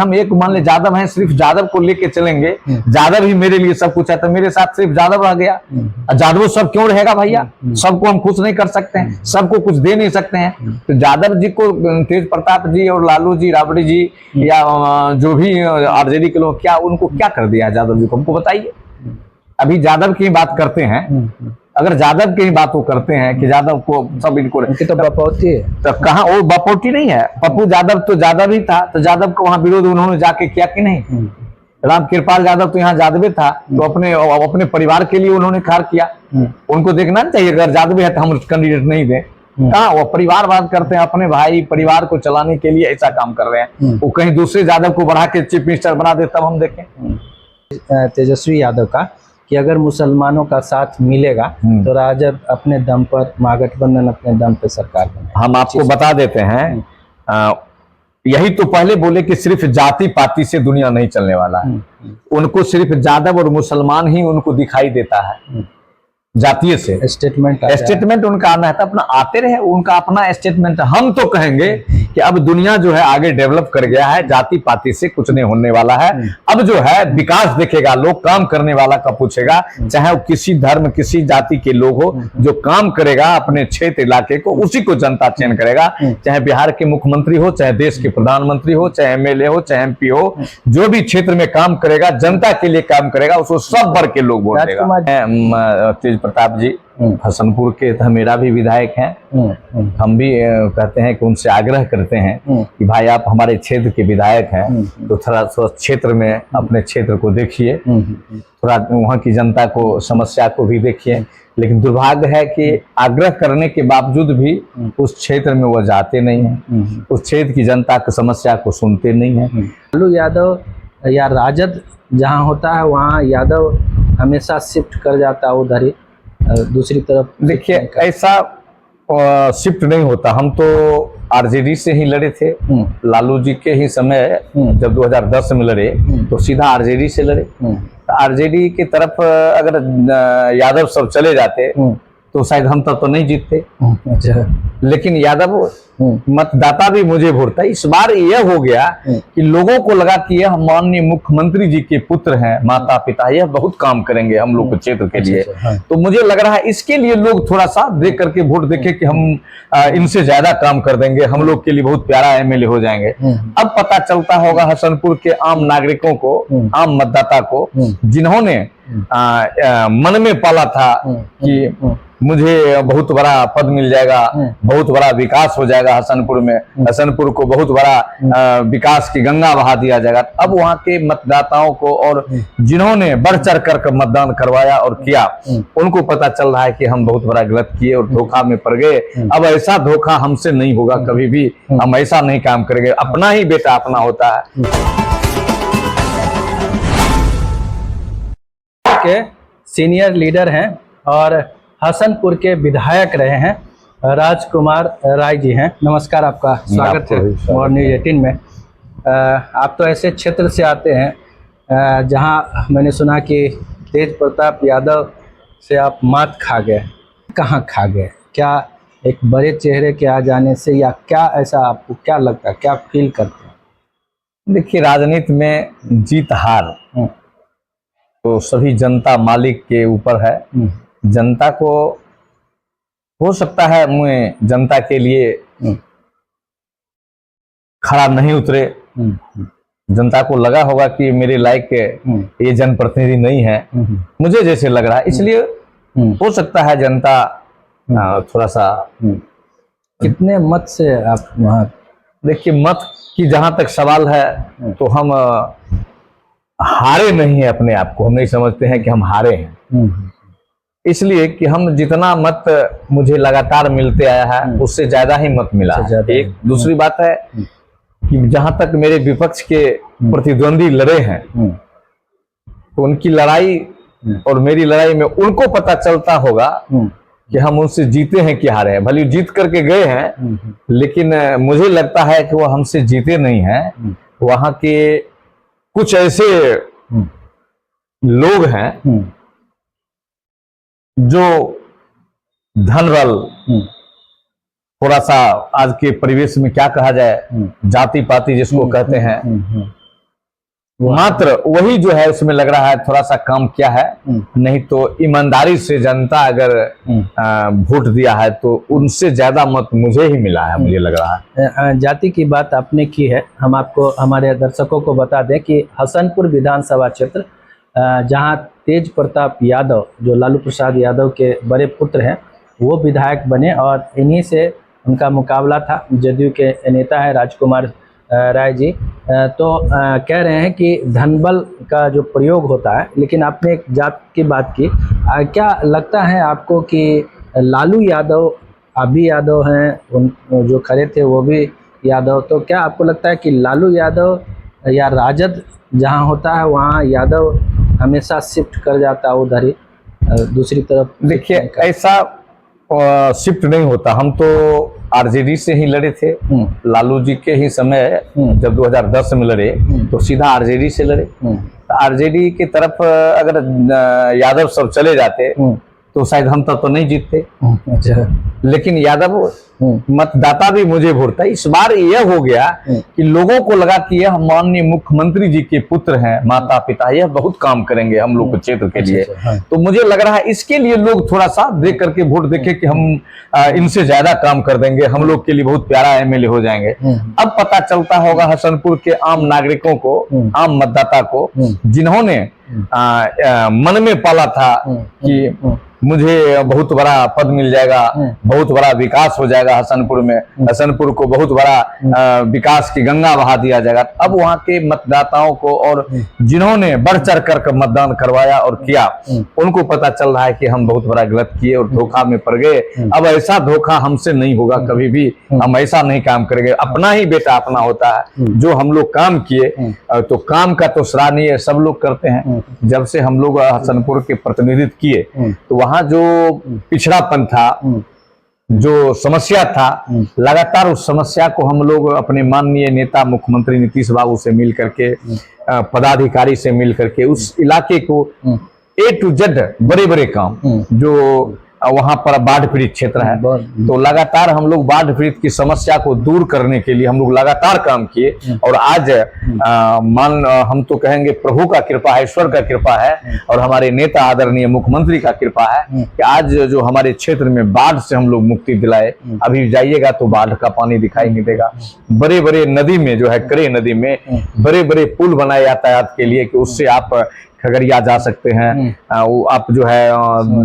हम एक मान ले यादव हैं, सिर्फ यादव को लेके चलेंगे, यादव ही मेरे लिए सब कुछ है, तो मेरे साथ सिर्फ यादव रह गया। यादव सब क्यों रहेगा भैया? सबको हम खुश नहीं कर सकते हैं, सबको कुछ दे नहीं सकते हैं। तो यादव जी को तेज प्रताप जी और लालू जी, राबड़ी जी या जो भी आरजेडी के लोग, क्या उनको क्या कर दिया यादव जी को, हमको बताइए। अभी यादव की बात करते हैं, अगर यादव की बात वो करते हैं कि यादव को सब इनको तो बपौती है, तो कहाँ वो बपौती नहीं है। पप्पू यादव तो यादव ही था, तो यादव को वहां विरोध उन्होंने जाके किया कि नहीं? राम कृपाल यादव तो यहाँ यादव था, तो अपने परिवार के लिए उन्होंने कार्य किया। उनको देखना नहीं चाहिए, अगर यादव है तो हम कैंडिडेट नहीं दें। कहाँ वो परिवारवाद करते हैं, अपने भाई परिवार को चलाने के लिए ऐसा काम कर रहे हैं। वो कहीं दूसरे यादव को बढ़ा के चीफ मिनिस्टर बना दे, तब हम देखें। तेजस्वी यादव का कि अगर मुसलमानों का साथ मिलेगा तो राजद अपने दम पर, महागठबंधन अपने दम पर सरकार बनाए। हम आपको बता देते हैं, यही तो पहले बोले कि सिर्फ जाति पाति से दुनिया नहीं चलने वाला है। उनको सिर्फ यादव और मुसलमान ही उनको दिखाई देता है, जातीय से स्टेटमेंट उनका आना है तो अपना आते रहे, उनका अपना स्टेटमेंट। हम तो कहेंगे कि अब दुनिया जो है आगे डेवलप कर गया है, जाति पाति से कुछ नहीं होने वाला है। अब जो है विकास देखेगा, लोग काम करने वाला का पूछेगा, चाहे वो किसी धर्म किसी जाति के लोग हो, जो काम करेगा अपने क्षेत्र इलाके को, उसी को जनता चयन करेगा। चाहे बिहार के मुख्यमंत्री हो, चाहे देश के प्रधानमंत्री हो, चाहे एमएलए हो, चाहे एमपी हो, जो भी क्षेत्र में काम करेगा, जनता के लिए काम करेगा, उसको सब वर्ग के लोग वोट देगा। तेज प्रताप जी हसनपुर के तो मेरा भी विधायक हैं। हम भी कहते हैं कि उनसे आग्रह करते हैं कि भाई आप हमारे क्षेत्र के विधायक हैं, तो थोड़ा क्षेत्र में अपने क्षेत्र को देखिए, थोड़ा वहाँ की जनता को समस्या को भी देखिए। लेकिन दुर्भाग्य है कि आग्रह करने के बावजूद भी उस क्षेत्र में वो जाते नहीं हैं, उस क्षेत्र की जनता की समस्या को सुनते नहीं हैं। लालू यादव या राजद जहाँ होता है वहाँ यादव हमेशा शिफ्ट कर जाता है उधर ही, दूसरी तरफ। देखिए ऐसा शिफ्ट नहीं होता। हम तो आरजेडी से ही लड़े थे, लालू जी के ही समय जब 2010 में लड़े तो सीधा आरजेडी से लड़े। आरजेडी की तरफ अगर यादव सब चले जाते तो शायद हम तब तो नहीं जीतते। लेकिन यादव मतदाता भी मुझे वोट था। इस बार यह हो गया कि लोगों को लगा कि यह माननीय मुख्यमंत्री जी के पुत्र हैं, माता पिता, यह बहुत काम करेंगे हम लोग के क्षेत्र के लिए। तो मुझे लग रहा है इसके लिए लोग थोड़ा सा देख करके वोट देखे कि हम इनसे ज्यादा काम कर देंगे, हम लोग के लिए बहुत प्यारा एमएलए हो जाएंगे। अब पता चलता होगा हसनपुर के आम नागरिकों को, आम मतदाता को, जिन्होंने मन में पाला था कि मुझे बहुत बड़ा पद मिल जाएगा, बहुत बड़ा विकास हो जाएगा हसनपुर में, हसनपुर को बहुत बड़ा विकास की गंगा बहा दिया जाएगा। अब वहाँ के मतदाताओं को और जिन्होंने बढ़ चढ़ कर मतदान करवाया और किया, उनको पता चल रहा है कि हम बहुत बड़ा गलत किए और धोखा में पड़ गए। अब ऐसा धोखा हमसे नहीं होगा कभी भी, हम ऐसा नहीं काम करेंगे। अपना ही बेटा अपना होता है। के सीनियर लीडर हैं और हसनपुर के विधायक रहे हैं, राजकुमार राय जी हैं। नमस्कार, आपका स्वागत है और न्यूज़ 18 में। आप तो ऐसे क्षेत्र से आते हैं जहां मैंने सुना कि तेज प्रताप यादव से आप मात खा गए। कहां खा गए? क्या एक बड़े चेहरे के आ जाने से, या क्या ऐसा आपको क्या लगता है, क्या फील करते हैं? देखिए राजनीति में जीत हार तो सभी जनता मालिक के ऊपर है। जनता को हो सकता है मैं जनता के लिए खड़ा नहीं उतरे, जनता को लगा होगा कि मेरे लायक ये जनप्रतिनिधि नहीं है, मुझे जैसे लग रहा है, इसलिए हो सकता है जनता थोड़ा सा। कितने मत से आप वहाँ? देखिए मत की जहां तक सवाल है तो हम हारे नहीं है, अपने आप को हम नहीं समझते हैं कि हम हारे हैं, इसलिए कि हम जितना मत मुझे लगातार मिलते आया है उससे ज्यादा ही मत मिला है। एक दूसरी बात है कि जहां तक मेरे विपक्ष के प्रतिद्वंदी लड़े हैं तो उनकी लड़ाई और मेरी लड़ाई में उनको पता चलता होगा कि हम उनसे जीते हैं कि हारे हैं। भले जीत करके गए हैं, लेकिन मुझे लगता है कि वो हमसे जीते नहीं हैं। वहां के कुछ ऐसे लोग हैं जो धन बल, थोड़ा सा आज के परिवेश में क्या कहा जाए, जाति पाति जिसको कहते हैं, मात्र वही जो है उसमें लग रहा है थोड़ा सा काम किया है। नहीं तो ईमानदारी से जनता अगर वोट दिया है तो उनसे ज्यादा मत मुझे ही मिला है, मुझे लग रहा है। जाति की बात आपने की है, हम आपको हमारे दर्शकों को बता दें कि हसनपुर विधानसभा क्षेत्र जहां तेज प्रताप यादव जो लालू प्रसाद यादव के बड़े पुत्र हैं वो विधायक बने और इन्हीं से उनका मुकाबला था। जदयू के नेता है राजकुमार राय जी। तो कह रहे हैं कि धनबल का जो प्रयोग होता है, लेकिन आपने एक जात की बात की। क्या लगता है आपको कि लालू यादव अभी यादव हैं, उन जो खड़े थे वो भी यादव, तो क्या आपको लगता है कि लालू यादव या राजद जहां होता है वहां यादव हमेशा शिफ्ट कर जाता है उधर ही दूसरी तरफ? देखिए ऐसा शिफ्ट नहीं होता। हम तो आरजेडी से ही लड़े थे, लालू जी के ही समय जब 2010 में लड़े तो सीधा आरजेडी से लड़े। आरजेडी की तरफ अगर यादव सब चले जाते तो शायद हम तब तो नहीं जीतते। लेकिन यादव मतदाता भी मुझे वोट था। इस बार यह हो गया कि लोगों को लगा कि यह माननीय मुख्यमंत्री जी के पुत्र हैं, माता पिता, यह बहुत काम करेंगे हम लोग के क्षेत्र के लिए। तो मुझे लग रहा है इसके लिए लोग थोड़ा सा देख करके वोट देखे कि हम इनसे ज्यादा काम कर देंगे, हम लोग के लिए बहुत प्यारा एमएलए हो जाएंगे। अब पता चलता होगा हसनपुर के आम नागरिकों को, आम मतदाता को, जिन्होंने मन में पाला था कि मुझे बहुत बड़ा पद मिल जाएगा, बहुत बड़ा विकास हो जाएगा हसनपुर में, हसनपुर को बहुत बड़ा विकास की गंगा बहा दिया जाएगा। अब वहां के मतदाताओं को और जिन्होंने बढ़ चढ़ कर मतदान करवाया और किया, उनको पता चल रहा है कि हम बहुत बड़ा गलत किए और धोखा में पड़ गए। अब ऐसा धोखा हमसे नहीं होगा कभी भी, हम ऐसा नहीं काम करेंगे। अपना ही बेटा अपना होता है। जो हम लोग काम किए तो काम का तो सराहनीय सब लोग करते हैं। जब से हम लोग हसनपुर के प्रतिनिधित्व किए तो वहां जो पिछड़ापन था, जो समस्या था, लगातार उस समस्या को हम लोग अपने माननीय नेता मुख्यमंत्री नीतीश बाबू से मिल करके, पदाधिकारी से मिल करके उस इलाके को A to Z बड़े बड़े काम, जो वहां पर बाढ़ पीड़ित क्षेत्र है, तो लगातार हम लोग बाढ़ पीड़ित की समस्या को दूर करने के लिए हम लोग लगातार काम किए। और आज हम तो कहेंगे प्रभु का कृपा है, ईश्वर का कृपा है और हमारे नेता आदरणीय मुख्यमंत्री का कृपा है कि आज जो हमारे क्षेत्र में बाढ़ से हम लोग मुक्ति दिलाए। अभी जाइएगा तो बाढ़ का पानी दिखाई नहीं देगा। बड़े बड़े नदी में जो है, करे नदी में बड़े बड़े पुल बनाए यातायात के लिए कि उससे आप खगड़िया जा सकते हैं। वो आप जो है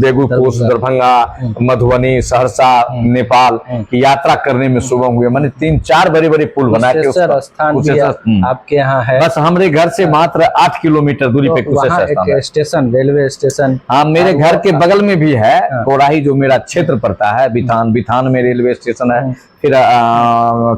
बेगूपुर, दरभंगा, मधुबनी, सहरसा, नेपाल की यात्रा करने में सुगम हुए। मैंने 3-4 बड़े बड़े पुल बना के स्थान भी आपके यहाँ है। बस हमारे घर से मात्र 8 किलोमीटर दूरी पे कुशेश्वर स्टेशन, रेलवे स्टेशन। हाँ, मेरे घर के बगल में भी है कोड़ाही, जो मेरा क्षेत्र पड़ता है, बिथान में रेलवे स्टेशन है। फिर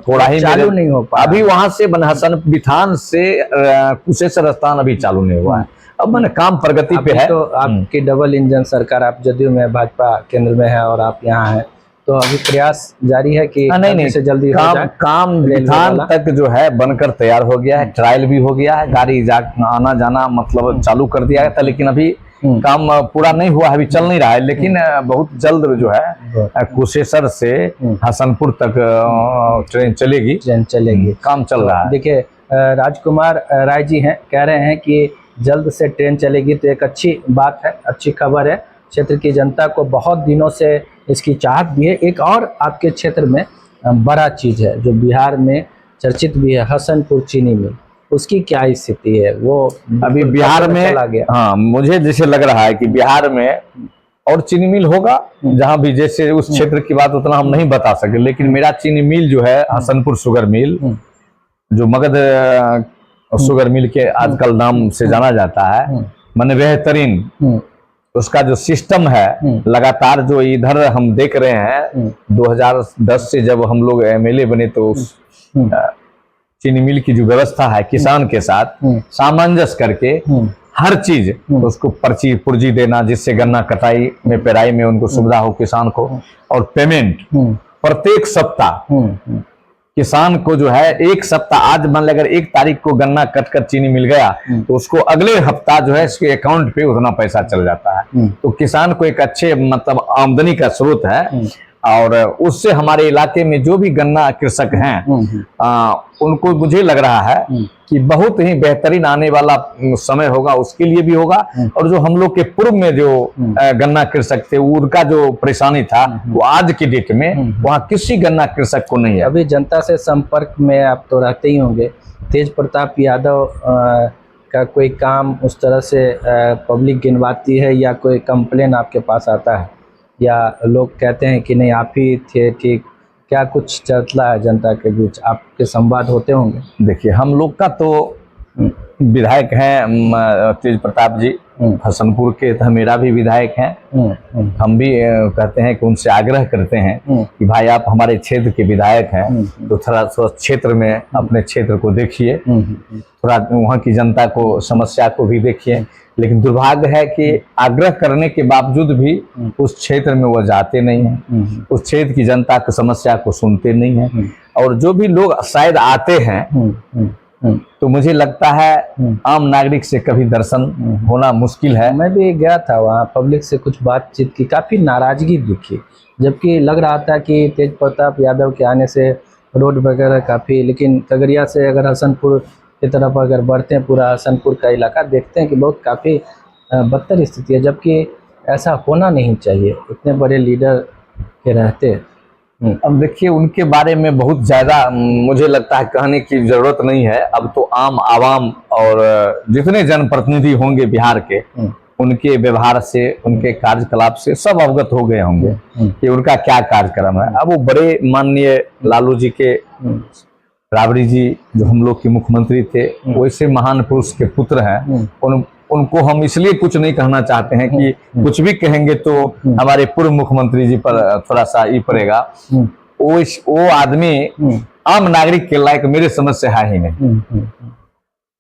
कोड़ाही चालू नहीं हो पा, अभी वहां से हसन बिथान से कुशेश्वर स्थान अभी चालू नहीं हुआ है। अब मैंने काम प्रगति पे है। तो आपकी डबल इंजन सरकार, आप जदयू में, भाजपा केंद्र में है और आप यहाँ हैं, तो अभी प्रयास जारी है कि नहीं से जल्दी काम बिथान तक जो है बनकर तैयार हो गया है, ट्रायल भी हो गया है, गाड़ी आना जाना मतलब चालू कर दिया गया था। लेकिन अभी काम पूरा नहीं हुआ, अभी चल नहीं रहा है। लेकिन बहुत जल्द जो है कुशेश्वर से हसनपुर तक ट्रेन चलेगी, काम चल रहा है। देखिए राजकुमार राय जी हैं, कह रहे हैं कि जल्द से ट्रेन चलेगी, तो एक अच्छी बात है, अच्छी खबर है। क्षेत्र की जनता को बहुत दिनों से इसकी चाहत भी है। एक और आपके क्षेत्र में बड़ा चीज़ है जो बिहार में चर्चित भी है, हसनपुर चीनी मिल, उसकी क्या स्थिति है? वो अभी बिहार में चला गया। हाँ, मुझे जैसे लग रहा है कि बिहार में और चीनी मिल होगा, जहां भी जैसे उस क्षेत्र की बात उतना हम नहीं बता सके। लेकिन मेरा चीनी मिल जो है हसनपुर शुगर मिल, जो मगध शुगर मिल के आजकल नाम से जाना जाता है, माने बेहतरीन उसका जो सिस्टम है, लगातार जो इधर हम देख रहे हैं 2010 से जब हम लोग एमएलए बने तो उस चीनी मिल की जो व्यवस्था है किसान के साथ सामंजस्य करके हर चीज उसको पर्ची पुर्जी देना, जिससे गन्ना कटाई में, पेराई में उनको सुविधा हो किसान को। और पेमेंट प्रत्येक सप्ताह किसान को जो है, एक सप्ताह, आज मान लीजिए अगर 1 तारीख को गन्ना कट कर चीनी मिल गया तो उसको अगले हफ्ता जो है इसके अकाउंट पे उतना पैसा चल जाता है। तो किसान को एक अच्छे मतलब आमदनी का स्रोत है। और उससे हमारे इलाके में जो भी गन्ना कृषक हैं उनको मुझे लग रहा है कि बहुत ही बेहतरीन आने वाला समय होगा, उसके लिए भी होगा। और जो हम लोग के पूर्व में जो गन्ना कृषक थे उनका जो परेशानी था वो आज की डेट में वहाँ किसी गन्ना कृषक को नहीं है। अभी जनता से संपर्क में आप तो रहते ही होंगे, तेज प्रताप यादव का कोई काम उस तरह से पब्लिक गिनवाती है या कोई कंप्लेन आपके पास आता है, या लोग कहते हैं कि नहीं आप ही थे ठीक, क्या कुछ चलता है जनता के बीच, आपके संवाद होते होंगे? देखिए, हम लोग का तो विधायक हैं तेज प्रताप जी हसनपुर के, तो मेरा भी विधायक हैं। हम भी कहते हैं कि उनसे आग्रह करते हैं कि भाई आप हमारे क्षेत्र के विधायक हैं तो थोड़ा क्षेत्र में अपने क्षेत्र को देखिए, थोड़ा वहाँ की जनता को समस्या को भी देखिए। लेकिन दुर्भाग्य है कि आग्रह करने के बावजूद भी उस क्षेत्र में वो जाते नहीं हैं, उस क्षेत्र की जनता की समस्या को सुनते नहीं हैं। और जो भी लोग शायद आते हैं तो मुझे लगता है आम नागरिक से कभी दर्शन होना मुश्किल है। मैं भी गया था वहाँ, पब्लिक से कुछ बातचीत की, काफ़ी नाराजगी दिखी, जबकि लग रहा था कि तेज प्रताप यादव के आने से रोड वगैरह काफ़ी, लेकिन खगड़िया से अगर हसनपुर की तरफ अगर बढ़ते हैं, पूरा हसनपुर का इलाका देखते हैं कि बहुत काफ़ी बदतर स्थिति है, जबकि ऐसा होना नहीं चाहिए इतने बड़े लीडर के रहते। अब देखिए, उनके बारे में बहुत ज़्यादा मुझे लगता है कहने की ज़रूरत नहीं है। अब तो आम आवाम और जितने जनप्रतिनिधि होंगे बिहार के, उनके व्यवहार से, उनके कार्यकलाप से सब अवगत हो गए होंगे कि उनका क्या कार्यक्रम है। अब वो बड़े माननीय लालू जी के, राबड़ी जी जो हम लोग के मुख्यमंत्री थे, वैसे महान पुरुष के पुत्र हैं। उनको हम इसलिए कुछ नहीं कहना चाहते हैं कि कुछ भी कहेंगे तो हमारे पूर्व मुख्यमंत्री जी पर थोड़ा सा ई पड़ेगा। वो आदमी आम नागरिक के लायक मेरे समझ से है ही नहीं,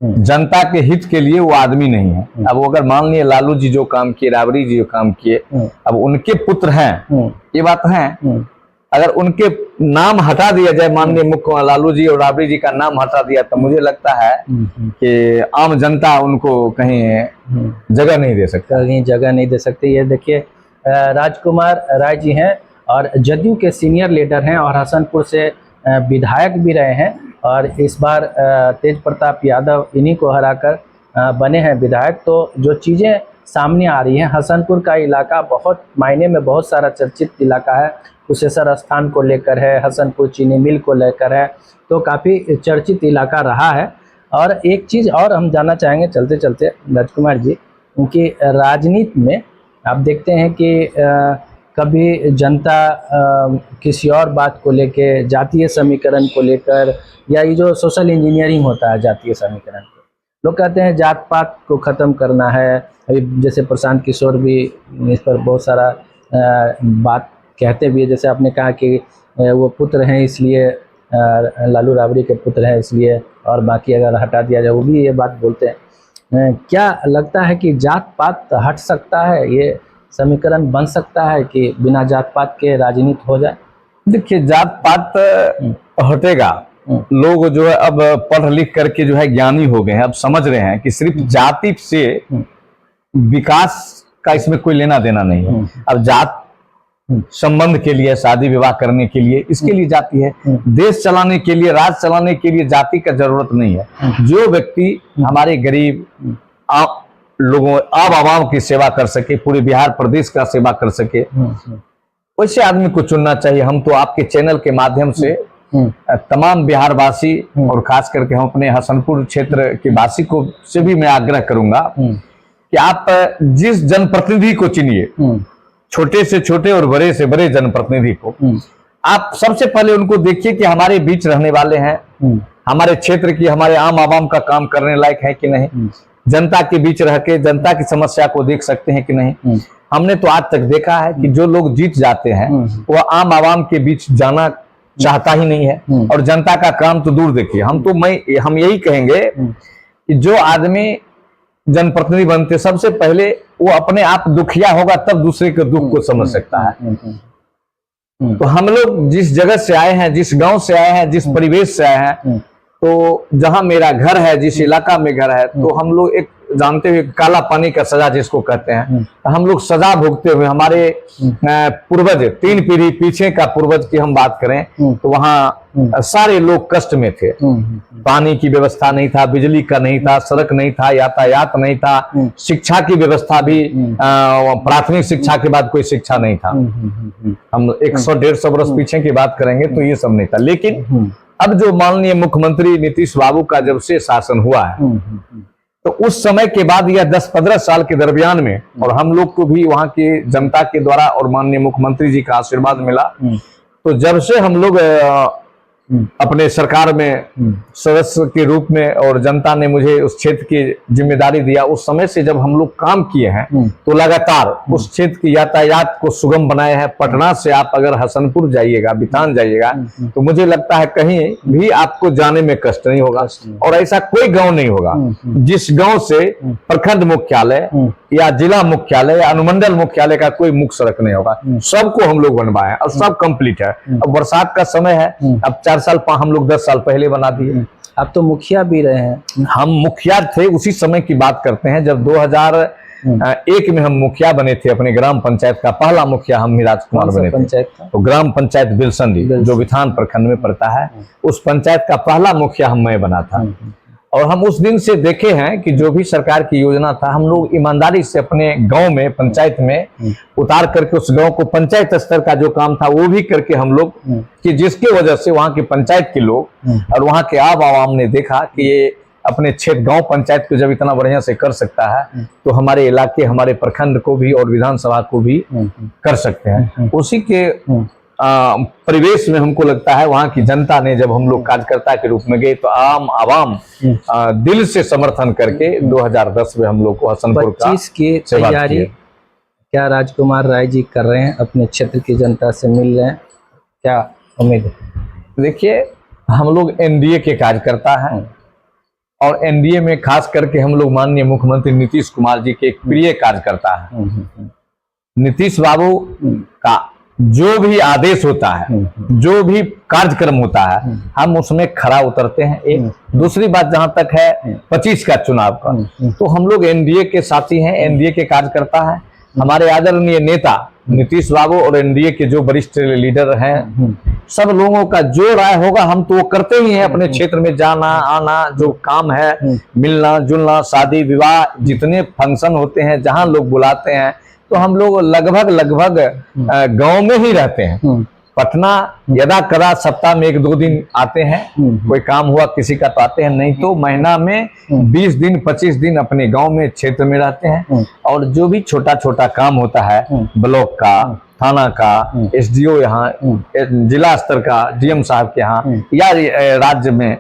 जनता के हित के लिए वो आदमी नहीं है। अब अगर मान लिए लालू जी जो काम किए, राबड़ी जी जो काम किए, अब उनके पुत्र हैं, ये बात है। अगर उनके नाम हटा दिया जाए, माननीय मुख्य लालू जी और राबड़ी जी का नाम हटा दिया, तो मुझे लगता है कि आम जनता उनको कहीं जगह नहीं दे सकती, कहीं जगह नहीं दे सकती। ये देखिए, राजकुमार राय जी हैं और जदयू के सीनियर लीडर हैं और हसनपुर से विधायक भी रहे हैं, और इस बार तेज प्रताप यादव इन्हीं को हराकर बने हैं विधायक। तो जो चीज़ें सामने आ रही हैं, हसनपुर का इलाका बहुत मायने में बहुत सारा चर्चित इलाका है, कुशेश्वर स्थान को लेकर है, हसनपुर चीनी मिल को लेकर है, तो काफ़ी चर्चित इलाका रहा है। और एक चीज़ और हम जानना चाहेंगे चलते चलते राजकुमार जी, उनकी राजनीति में आप देखते हैं कि कभी जनता किसी और बात को लेकर, जातीय समीकरण को लेकर, या ये जो सोशल इंजीनियरिंग होता है जातीय समीकरण को, लोग कहते हैं जात पात को ख़त्म करना है। अभी जैसे प्रशांत किशोर भी इस पर बहुत सारा बात कहते भी है, जैसे आपने कहा कि वो पुत्र हैं इसलिए, लालू राबड़ी के पुत्र हैं इसलिए, और बाकी अगर हटा दिया जाए वो भी ये बात बोलते हैं। क्या लगता है कि जात पात हट सकता है, ये समीकरण बन सकता है कि बिना जात पात के राजनीति हो जाए? देखिए, जात पात हटेगा, लोग जो है अब पढ़ लिख करके जो है ज्ञानी हो गए हैं, अब समझ रहे हैं कि सिर्फ जाति से विकास का इसमें कोई लेना देना नहीं है। अब जात संबंध के लिए, शादी विवाह करने के लिए, इसके लिए जाति है। देश चलाने के लिए, राज चलाने के लिए जाति का जरूरत नहीं है। जो व्यक्ति हमारे गरीब लोगों, आम आवाम की सेवा कर सके, पूरे बिहार प्रदेश का सेवा कर सके, वैसे आदमी को चुनना चाहिए। हम तो आपके चैनल के माध्यम से तमाम बिहारवासी और खास करके हम अपने हसनपुर क्षेत्र के वासी को से भी मैं आग्रह करूंगा कि आप जिस जनप्रतिनिधि को चुनिए, छोटे से छोटे और बड़े से बड़े जनप्रतिनिधि को, आप सबसे पहले उनको देखिए कि हमारे बीच रहने वाले हैं, हमारे क्षेत्र की, हमारे आम आवाम का काम करने लायक है कि नहीं, जनता के बीच रह के जनता की समस्या को देख सकते हैं कि नहीं। हमने तो आज तक देखा है कि जो लोग जीत जाते हैं वह आम आवाम के बीच जाना चाहता ही नहीं है, और जनता का काम तो दूर देखिए। हम यही कहेंगे कि जो आदमी जनप्रतिनिधि बनते, सबसे पहले वो अपने आप दुखिया होगा, तब दूसरे के दुख को समझ सकता है। तो हम लोग जिस जगह से आए हैं, जिस गांव से आए हैं, जिस परिवेश से आए हैं, तो जहां मेरा घर है, जिस इलाका में घर है, तो हम लोग एक जानते हुए काला पानी का सजा जिसको कहते हैं, तो हम लोग सजा भुगते हुए हमारे पूर्वज 3 पीढ़ी पीछे का पूर्वज की हम बात करें तो वहाँ सारे लोग कष्ट में थे। पानी की व्यवस्था नहीं था, बिजली का नहीं था, सड़क नहीं था, यातायात नहीं था, शिक्षा की व्यवस्था भी प्राथमिक शिक्षा के बाद कोई शिक्षा नहीं था। हम 100-150 वर्ष पीछे की बात करेंगे तो ये सब नहीं था। लेकिन अब जो माननीय मुख्यमंत्री नीतीश बाबू का जब से शासन हुआ है तो उस समय के बाद यह 10-15 साल के दरमियान में, और हम लोग को भी वहां की जनता के द्वारा और माननीय मुख्यमंत्री जी का आशीर्वाद मिला, तो जब से हम लोग अपने सरकार में सदस्य के रूप में और जनता ने मुझे उस क्षेत्र की जिम्मेदारी दिया, उस समय से जब हम लोग काम किए हैं तो लगातार उस क्षेत्र की यातायात को सुगम बनाए हैं। पटना से आप अगर हसनपुर जाइएगा, बिथान जाइएगा, तो मुझे लगता है कहीं भी आपको जाने में कष्ट नहीं होगा, और ऐसा कोई गांव नहीं होगा जिस गांव से प्रखंड मुख्यालय या जिला मुख्यालय या अनुमंडल मुख्यालय का कोई मुख्य सड़क नहीं होगा। सबको हम लोग बनवाए और सब कंप्लीट है। अब बरसात का समय है, अब 4 साल हम लोग 10 साल पहले बना दिए। आप तो मुखिया भी रहे हैं। हम मुखिया थे, उसी समय की बात करते हैं जब 2001 में हम मुखिया बने थे। अपने ग्राम पंचायत का पहला मुखिया हम ही राजकुमार बने थे। तो ग्राम पंचायत बिलसंडी जो बिथान प्रखंड में पड़ता है, उस पंचायत का पहला मुखिया मैं बना था। और हम उस दिन से देखे हैं कि जो भी सरकार की योजना था, हम लोग ईमानदारी से अपने गांव में, पंचायत में उतार करके उस गांव को पंचायत स्तर का जो काम था वो भी करके हम लोग, कि जिसके वजह से वहां के पंचायत के लोग और वहां के आवाम ने देखा कि ये अपने क्षेत्र गांव पंचायत को जब इतना बढ़िया से कर सकता है तो हमारे इलाके, हमारे प्रखंड को भी और विधानसभा को भी कर सकते हैं। उसी के परिवेश में हमको लगता है वहां की जनता ने, जब हम लोग कार्यकर्ता के रूप में गए तो आवाम दिल से समर्थन करके 2010 में हम लोग को हसनपुर का 25 की तैयारी क्या राजकुमार राय जी कर रहे हैं? अपने क्षेत्र की जनता से मिल रहे हैं, क्या उम्मीद है? देखिए, हम लोग एनडीए के कार्यकर्ता हैं और एनडीए में खास करके हम लोग माननीय मुख्यमंत्री नीतीश कुमार जी के एक प्रिय कार्यकर्ता हैं। नीतीश बाबू का जो भी आदेश होता है, जो भी कार्यक्रम होता है, हम उसमें खरा उतरते हैं। एक दूसरी बात जहां तक है 25 का चुनाव का, तो हम लोग एनडीए के साथी हैं, एनडीए के कार्यकर्ता हैं। हमारे आदरणीय नेता नीतीश बाबू और एनडीए के जो वरिष्ठ लीडर हैं, सब लोगों का जो राय होगा हम तो वो करते ही हैं। अपने क्षेत्र में जाना आना, जो काम है, मिलना जुलना, शादी विवाह, जितने फंक्शन होते हैं, जहां लोग बुलाते हैं, तो हम लोग लगभग गांव में ही रहते हैं। पटना यदा कदा सप्ताह में 1-2 दिन आते हैं, कोई काम हुआ किसी का तो आते हैं, नहीं तो महीना में 20 दिन 25 दिन अपने गांव में क्षेत्र में रहते हैं। और जो भी छोटा छोटा काम होता है, ब्लॉक का, थाना का, एसडीओ यहाँ, जिला स्तर का डीएम साहब के यहाँ या राज्य में,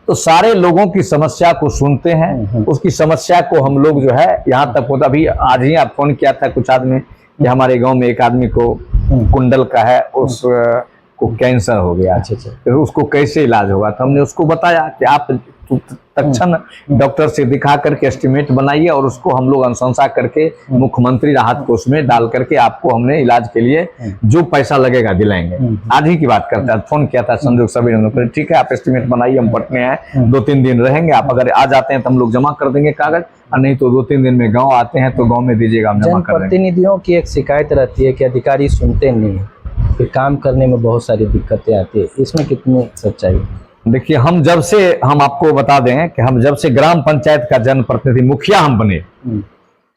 तो सारे लोगों की समस्या को सुनते हैं। उसकी समस्या को हम लोग जो है यहाँ तक होता, अभी आज ही आप फोन किया था कुछ आदमी कि हमारे गांव में एक आदमी को कुंडल का है, उसको कैंसर हो गया, फिर उसको कैसे इलाज होगा, तो हमने उसको बताया कि आप तत्क्षण डॉक्टर से दिखा करके एस्टिमेट बनाइए और उसको हम लोग अनुशंसा करके मुख्यमंत्री राहत कोष में डाल करके आपको हमने इलाज के लिए जो पैसा लगेगा दिलाएंगे। आज ही की बात करता है, फोन किया था संजोग सभी ने, ठीक है आप एस्टिमेट बनाइए, हम पटने हैं, 2-3 दिन रहेंगे, आप अगर आ जाते हैं तो हम लोग जमा कर देंगे कागज, और नहीं तो 2-3 दिन में गाँव आते हैं तो गाँव में दीजिएगा, हम जमा कर देंगे। जनप्रतिनिधियों की एक शिकायत रहती है कि अधिकारी सुनते नहीं है, फिर काम करने में बहुत सारी दिक्कतें आती है, इसमें कितनी सच्चाई? देखिए, हम आपको बता दें कि हम जब से ग्राम पंचायत का जनप्रतिनिधि मुखिया हम बने,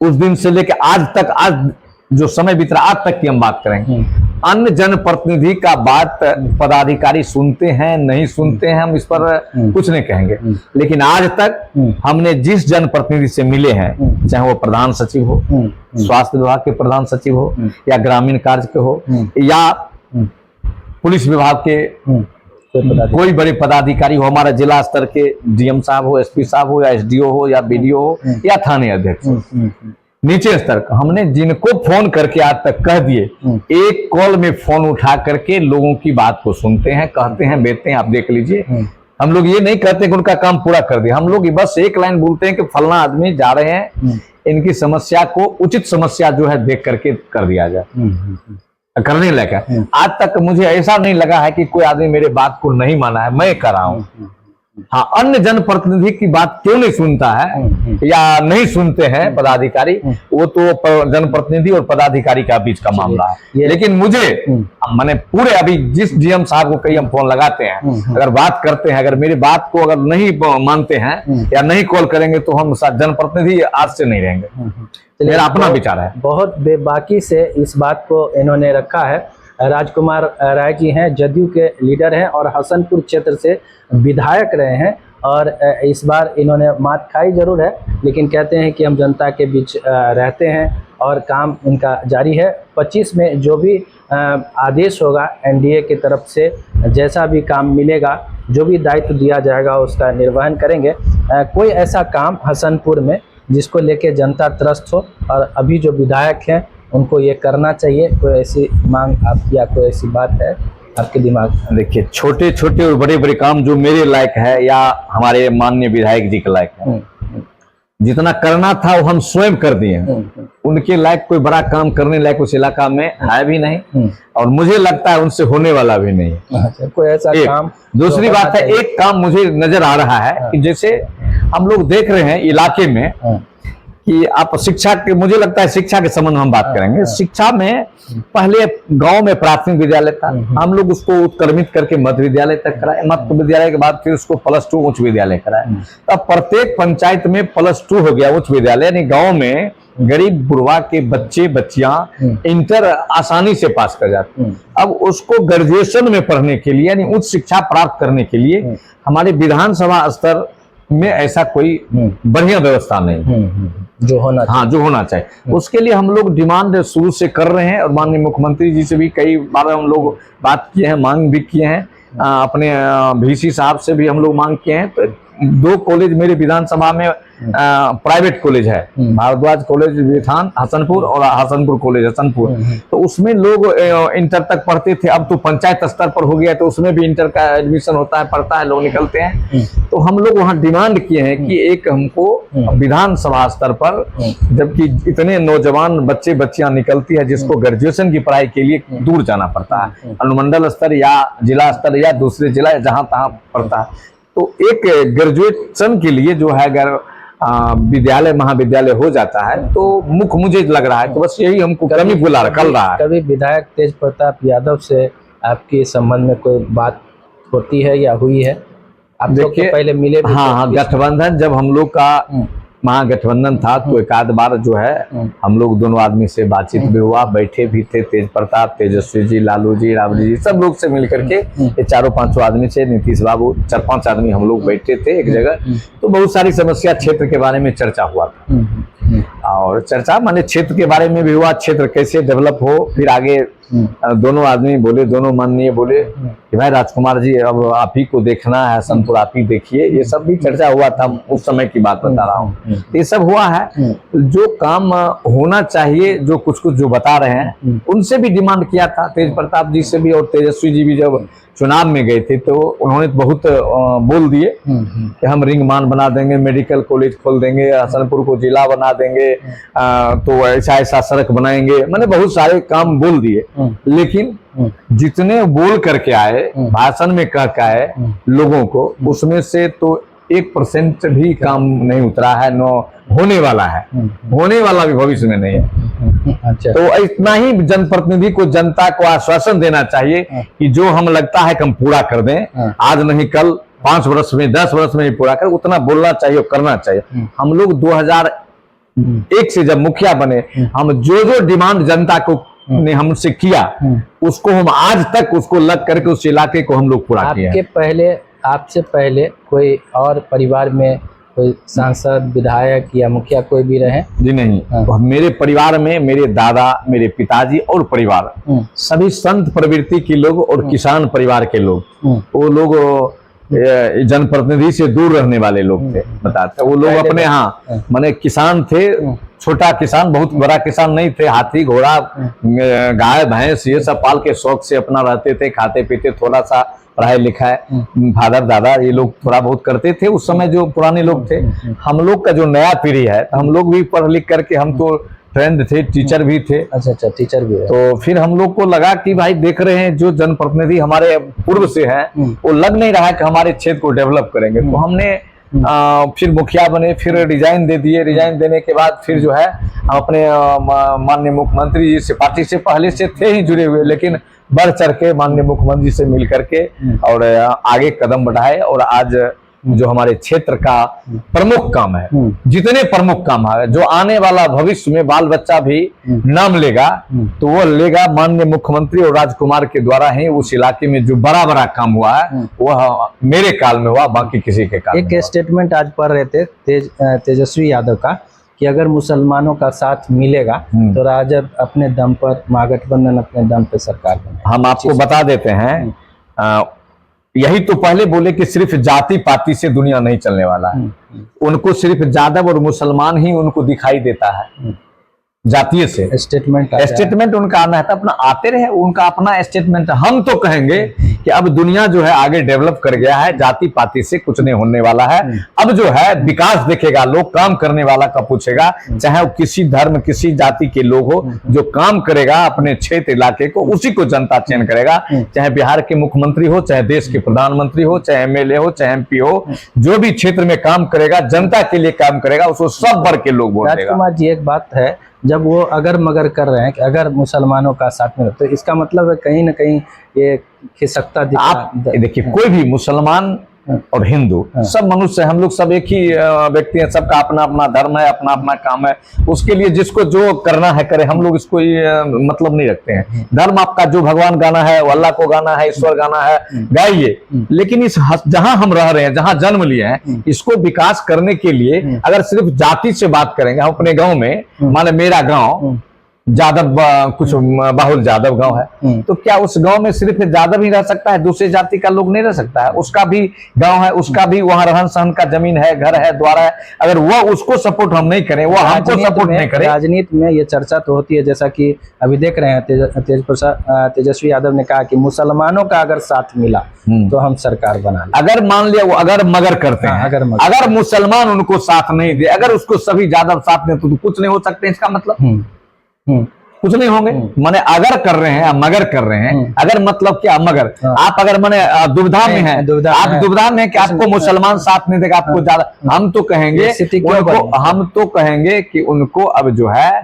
उस दिन से लेकर आज तक, आज जो समय बीत रहा आज तक की हम बात करेंगे, अन्य जनप्रतिनिधि का बात पदाधिकारी सुनते हैं नहीं सुनते हैं, हम इस पर कुछ नहीं कहेंगे। लेकिन आज तक हमने जिस जनप्रतिनिधि से मिले हैं, चाहे वो प्रधान सचिव हो, स्वास्थ्य विभाग के प्रधान सचिव हो, या ग्रामीण कार्य के हो, या पुलिस विभाग के कोई बड़े पदाधिकारी हो, हमारा जिला स्तर के डीएम साहब हो, एसपी साहब हो, या एसडीओ हो, या बीडीओ हो, या थाने अध्यक्ष हो, नीचे स्तर का, हमने जिनको फोन करके आज तक कह दिए, एक कॉल में फोन उठा करके लोगों की बात को सुनते हैं, कहते हैं, बेचते हैं, आप देख लीजिए। हम लोग ये नहीं कहते कि उनका काम पूरा कर दिया, हम लोग बस एक लाइन बोलते हैं कि फलना आदमी जा रहे हैं, इनकी समस्या को, उचित समस्या जो है देख करके कर दिया जाए, करने लगा। आज तक मुझे ऐसा नहीं लगा है कि कोई आदमी मेरे बात को नहीं माना है, मैं कर रहा हूँ। हाँ, अन्य जनप्रतिनिधि की बात क्यों नहीं सुनता है या नहीं सुनते हैं पदाधिकारी, वो तो जनप्रतिनिधि और पदाधिकारी का बीच का मामला है। लेकिन मुझे मैंने पूरे अभी जिस डीएम साहब को कई हम फोन लगाते हैं, अगर बात करते हैं, अगर मेरी बात को अगर नहीं मानते हैं या नहीं कॉल करेंगे तो हम जनप्रतिनिधि आज से नहीं रहेंगे। मेरा अपना विचार है। बहुत बेबाकी से इस बात को इन्होंने रखा है। राजकुमार राय जी हैं, जदयू के लीडर हैं और हसनपुर क्षेत्र से विधायक रहे हैं, और इस बार इन्होंने मात खाई जरूर है, लेकिन कहते हैं कि हम जनता के बीच रहते हैं और काम इनका जारी है। 25 में जो भी आदेश होगा एनडीए की तरफ से, जैसा भी काम मिलेगा, जो भी दायित्व दिया जाएगा उसका निर्वहन करेंगे। कोई ऐसा काम हसनपुर में जिसको लेके जनता त्रस्त हो, और अभी जो विधायक हैं उनको ये करना चाहिए। कोई ऐसी मांग आपकी या कोई ऐसी बात है आपके दिमाग में? देखिए, छोटे छोटे और बड़े बड़े काम जो मेरे लायक है या हमारे माननीय विधायक जी के लायक है, जितना करना था वो हम स्वयं कर दिए हैं। उनके लायक कोई बड़ा काम करने लायक उस इलाका में है भी नहीं, और मुझे लगता है उनसे होने वाला भी नहीं है। अच्छा, कोई ऐसा काम? दूसरी बात है, एक काम मुझे नजर आ रहा है कि जैसे हम लोग देख रहे हैं इलाके में कि आप शिक्षा के, मुझे लगता है शिक्षा के संबंध में हम बात करेंगे। शिक्षा में पहले गांव में प्राथमिक विद्यालय था, हम लोग उसको उत्क्रमित करके मध्य विद्यालय तक कराए, मध्य विद्यालय के बाद फिर उसको +2 उच्च विद्यालय कराए। तब प्रत्येक पंचायत में +2 हो गया उच्च विद्यालय, यानी गांव में गरीब बुढ़वा के बच्चे बच्चियां इंटर आसानी से पास कर जाते हैं। अब उसको ग्रेजुएशन में पढ़ने के लिए, यानी उच्च शिक्षा प्राप्त करने के लिए हमारे विधानसभा स्तर में ऐसा कोई बढ़िया व्यवस्था नहीं जो होना चाहिए। हाँ, जो होना चाहिए। उसके लिए हम लोग डिमांड शुरू से कर रहे हैं, और माननीय मुख्यमंत्री जी से भी कई बार हम लोग बात किए हैं, मांग भी किए हैं। अपने VC साहब से भी हम लोग मांग किए हैं। तो 2 कॉलेज मेरे विधानसभा में प्राइवेट कॉलेज है, भारद्वाज कॉलेज विधान हसनपुर और हसनपुर कॉलेज हसनपुर। तो उसमें लोग इंटर तक पढ़ते थे, अब तो पंचायत स्तर पर हो गया, तो उसमें भी इंटर का एडमिशन होता है, पढ़ता है, लोग निकलते हैं। तो हम लोग वहाँ डिमांड किए हैं कि एक हमको विधानसभा स्तर पर, जबकि इतने नौजवान बच्चे बच्चियां निकलती है जिसको ग्रेजुएशन की पढ़ाई के लिए दूर जाना पड़ता है, अनुमंडल स्तर या जिला स्तर या दूसरे जिला जहां तहां पड़ता है, तो एक ग्रेजुएशन के लिए जो है अगर विद्यालय महाविद्यालय हो जाता है तो मुझे लग रहा है कि बस यही हमको कमी बुला रखल रहा है। कभी विधायक तेज प्रताप यादव से आपके संबंध में कोई बात होती है या हुई है? आप देखिए, पहले मिले भी? हाँ, गठबंधन जब हम लोग का महागठबंधन था तो एक आध बार जो है हम लोग दोनों आदमी से बातचीत भी हुआ, बैठे भी थे। तेज प्रताप, तेजस्वी जी, लालू जी, राबड़ी जी, सब लोग से मिलकर के, ये 4-5 आदमी से, नीतीश बाबू, 4-5 आदमी हम लोग बैठे थे एक जगह। तो बहुत सारी समस्या क्षेत्र के बारे में चर्चा हुआ था, और चर्चा माने क्षेत्र के बारे में भी हुआ, क्षेत्र कैसे डेवलप हो। फिर आगे दोनों आदमी बोले, दोनों माननीय बोले कि भाई राजकुमार जी अब आप ही को देखना है, हसनपुर आप ही देखिए। ये सब भी चर्चा हुआ था, उस समय की बात बता रहा हूँ। ये सब हुआ है। जो काम होना चाहिए, जो कुछ कुछ जो बता रहे हैं, उनसे भी डिमांड किया था, तेज प्रताप जी से भी। और तेजस्वी जी भी जब चुनाव में गए थे तो उन्होंने बहुत बोल दिए कि हम रिंग मान बना देंगे, मेडिकल कॉलेज खोल देंगे, हसनपुर को जिला बना देंगे, तो ऐसा ऐसा सड़क बनाएंगे, मैंने बहुत सारे काम बोल दिए। लेकिन जितने बोल करके आए, भाषण में कह के आए लोगों को, उसमें से तो 1% भी काम नहीं उतरा है, न होने वाला है, होने वाला भी भविष्य में नहीं है। अच्छा। तो इतना ही जनप्रतिनिधि को, जनता को आश्वासन देना चाहिए कि जो हम लगता है कि हम पूरा कर दें, आज नहीं कल, 5 वर्ष में, 10 वर्ष में ही पूरा कर, उतना बोलना चाहिए और करना चाहिए। हम लोग 2001 से जब मुखिया बने, हम जो जो डिमांड जनता को ने हमसे किया, उसको हम आज तक उसको लग करके उस इलाके को हम लोग पूरा किया। आपसे पहले कोई और परिवार में कोई सांसद, विधायक या मुखिया कोई भी रहे? जी नहीं। मेरे परिवार में मेरे दादा, मेरे पिताजी और परिवार सभी संत प्रवृत्ति के लोग और किसान परिवार के लोग, वो लोग जनप्रतिनिधि से दूर रहने वाले लोग थे, बताते। वो लोग अपने यहाँ माने किसान थे, छोटा किसान, बहुत बड़ा किसान नहीं थे। हाथी घोड़ा गाय भैंस ये सब पाल के शौक से अपना रहते थे, खाते पीते, थोड़ा सा पढ़ाई लिखाई फादर दादा ये लोग थोड़ा बहुत करते थे उस समय जो पुराने लोग थे। हम लोग का जो नया पीढ़ी है, तो हम लोग भी पढ़ लिख करके हम तो ट्रेंड थे, टीचर भी थे। अच्छा, टीचर भी है। तो फिर हम लोग को लगा कि भाई देख रहे हैं जो जनप्रतिनिधि हमारे पूर्व से हैं वो लग नहीं रहा है कि हमारे क्षेत्र को डेवलप करेंगे। तो हमने फिर मुखिया बने, फिर रिजाइन दे दिए। रिजाइन देने के बाद फिर जो है हम अपने माननीय मुख्यमंत्री जी से, पार्टी से पहले से थे ही जुड़े हुए, लेकिन बढ़ चढ़ के माननीय मुख्यमंत्री से मिल करके और आगे कदम बढ़ाए। और आज जो हमारे क्षेत्र का प्रमुख काम है, जितने प्रमुख काम है, जो आने वाला भविष्य में बाल बच्चा भी नाम लेगा, तो वो लेगा माननीय मुख्यमंत्री और राजकुमार के द्वारा ही। उस इलाके में जो बड़ा बड़ा काम हुआ है वह मेरे काल में हुआ, बाकी किसी के काल में। एक स्टेटमेंट आज पढ़ रहे थे तेजस्वी यादव का कि अगर मुसलमानों का साथ मिलेगा तो राजद अपने दम पर, महागठबंधन अपने दम पर सरकार बने। हम आपको बता देते हैं, यही तो पहले बोले कि सिर्फ जाति पाति से दुनिया नहीं चलने वाला है। उनको सिर्फ यादव और मुसलमान ही उनको दिखाई देता है, जातीय से स्टेटमेंट उनका आना है तो अपना आते रहे, उनका अपना स्टेटमेंट। हम तो कहेंगे कि अब दुनिया जो है आगे डेवलप कर गया है, जाति पाति से कुछ नहीं होने वाला है। अब जो है विकास देखेगा, लोग काम करने वाला का पूछेगा, चाहे वो किसी धर्म किसी जाति के लोग हो, जो काम करेगा अपने क्षेत्र इलाके को उसी को जनता चयन करेगा। चाहे बिहार के मुख्यमंत्री हो, चाहे देश के प्रधानमंत्री हो, चाहे एमएलए हो, चाहे एमपी हो, जो भी क्षेत्र में काम करेगा, जनता के लिए काम करेगा, उसको सब वर्ग के लोग वोट देगा। राजकुमार जी, एक बात है, जब वो अगर मगर कर रहे हैं कि अगर मुसलमानों का साथ में, तो इसका मतलब है कहीं ना कहीं ये खिसकता दिखता। आप देखिए, कोई भी मुसलमान और हिंदू सब मनुष्य, हम लोग सब एक ही व्यक्ति हैं, सबका अपना अपना धर्म है, अपना अपना काम है। उसके लिए जिसको जो करना है करे, हम लोग इसको मतलब नहीं रखते हैं। धर्म आपका जो भगवान गाना है, अल्लाह को गाना है, ईश्वर गाना है, गाइए। लेकिन इस जहां हम रह रहे हैं, जहां जन्म लिए हैं, इसको विकास करने के लिए अगर सिर्फ जाति से बात करेंगे, हम अपने गाँव में, माने मेरा गाँव जादव, कुछ बाहुल जादव गांव है, तो क्या उस गांव में सिर्फ जादव ही रह सकता है, दूसरे जाति का लोग नहीं रह सकता है? उसका भी गांव है, उसका भी वहां रहन सहन का जमीन है, घर है, द्वार है। अगर वो उसको सपोर्ट हम नहीं करें, वो हमको सपोर्ट नहीं करें। राजनीति में ये चर्चा तो होती है, जैसा कि अभी देख रहे हैं तेजस्वी यादव ने कहा कि मुसलमानों का अगर साथ मिला तो हम सरकार बना लें। अगर मान लिया वो अगर मगर करते हैं, अगर मुसलमान उनको साथ नहीं दे, अगर उसको सभी जादव साथ दें तो कुछ नहीं हो सकते। इसका मतलब कुछ नहीं होंगे। माने अगर कर रहे हैं, मगर कर रहे हैं, अगर मतलब क्या मगर। आप अगर माने दुविधा में हैं, आप दुविधा में कि आपको मुसलमान साथ नहीं देगा, आपको ज्यादा, हम तो कहेंगे कि उनको अब जो है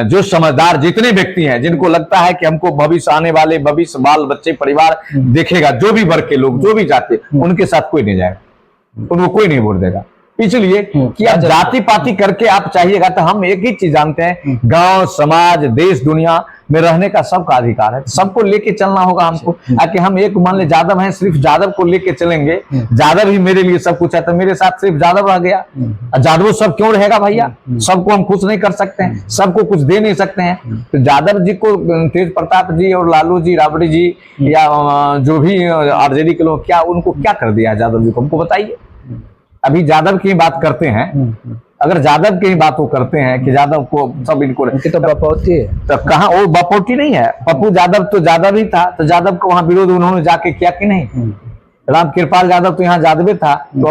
जो समझदार जितने व्यक्ति हैं, जिनको लगता है कि हमको भविष्य, आने वाले भविष्य, बाल बच्चे, परिवार देखेगा, जो भी वर्ग के लोग, जो भी जाति, उनके साथ कोई नहीं जाएगा, उनको कोई नहीं वोट देगा। इसलिए कि आप जाति पाति करके आप चाहिएगा, तो हम एक ही चीज जानते हैं, गांव, समाज, देश, दुनिया में रहने का सबका अधिकार है। सबको लेके चलना होगा हमको। कि हम एक मान ले जादव हैं, सिर्फ जादव को लेके चलेंगे, जादव ही मेरे लिए सब कुछ है, तो मेरे साथ सिर्फ जादव रह गया। जादव सब क्यों रहेगा भैया? सबको हम खुश नहीं कर सकते हैं, सबको कुछ दे नहीं सकते हैं। तो जादव जी को तेज प्रताप जी और लालू जी, राबड़ी जी या जो भी आरजेडी के लोग, क्या उनको क्या कर दिया जादव जी को, हमको बताइए। अभी जादव की बात करते हैं, अगर जादव की बात वो करते हैं कि जादव को सब इनको तो बपौती है, तो कहाँ वो बपौती नहीं है। पप्पू जादव तो जादव ही था, तो जादव को वहां विरोध उन्होंने जाके किया कि नहीं? राम कृपाल यादव तो यहाँ जादवे था, तो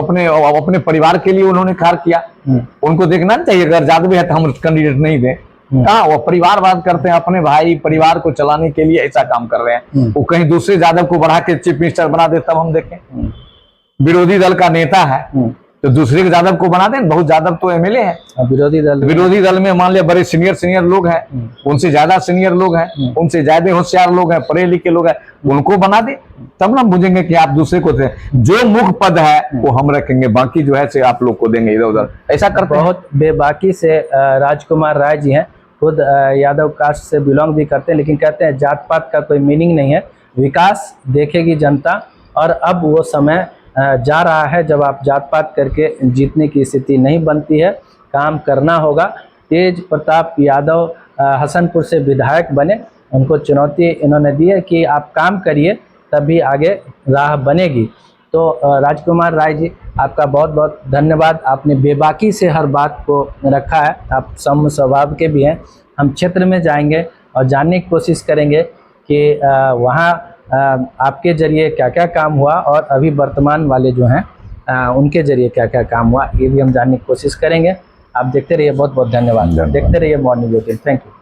अपने परिवार के लिए उन्होंने कार्य किया। उनको देखना नहीं चाहिए, अगर जादवे है तो हम कैंडिडेट नहीं दें। कहाँ वो परिवारवाद करते हैं, अपने भाई परिवार को चलाने के लिए ऐसा काम कर रहे हैं। वो कहीं दूसरे जादव को बढ़ा के चीफ मिनिस्टर बना दे, तब हम देखें। विरोधी दल का नेता है तो दूसरे के जादव को बना दें। बहुत जादव तो एमएलए है विरोधी दल में, मान लिया बड़े सीनियर लोग हैं, उनसे ज्यादा सीनियर लोग हैं, उनसे ज्यादा होशियार लोग हैं, पढ़े लिखे लोग हैं, उनको बना दे, तब ना बुझेंगे कि आप दूसरे को दें। जो मुख्य पद है वो हम रखेंगे, बाकी जो है से आप लोग को देंगे इधर उधर। ऐसा करते बहुत बेबाकी से राजकुमार राय जी हैं, खुद यादव कास्ट से बिलोंग भी करते हैं, लेकिन कहते हैं जात पात का कोई मीनिंग नहीं है, विकास देखेगी जनता। और अब वो समय जा रहा है जब आप जात पात करके जीतने की स्थिति नहीं बनती है, काम करना होगा। तेज प्रताप यादव हसनपुर से विधायक बने, उनको चुनौती इन्होंने दी है कि आप काम करिए तभी आगे राह बनेगी। तो राजकुमार राय जी, आपका बहुत बहुत धन्यवाद। आपने बेबाकी से हर बात को रखा है, आप सौम्य स्वभाव के भी हैं। हम क्षेत्र में जाएंगे और जानने की कोशिश करेंगे कि वहाँ आपके जरिए क्या क्या काम हुआ और अभी वर्तमान वाले जो हैं उनके जरिए क्या क्या काम हुआ, ये भी हम जानने की कोशिश करेंगे। आप देखते रहिए। बहुत बहुत धन्यवाद। धन्यवाद। देखते रहिए मॉर्निंग 18। Thank you.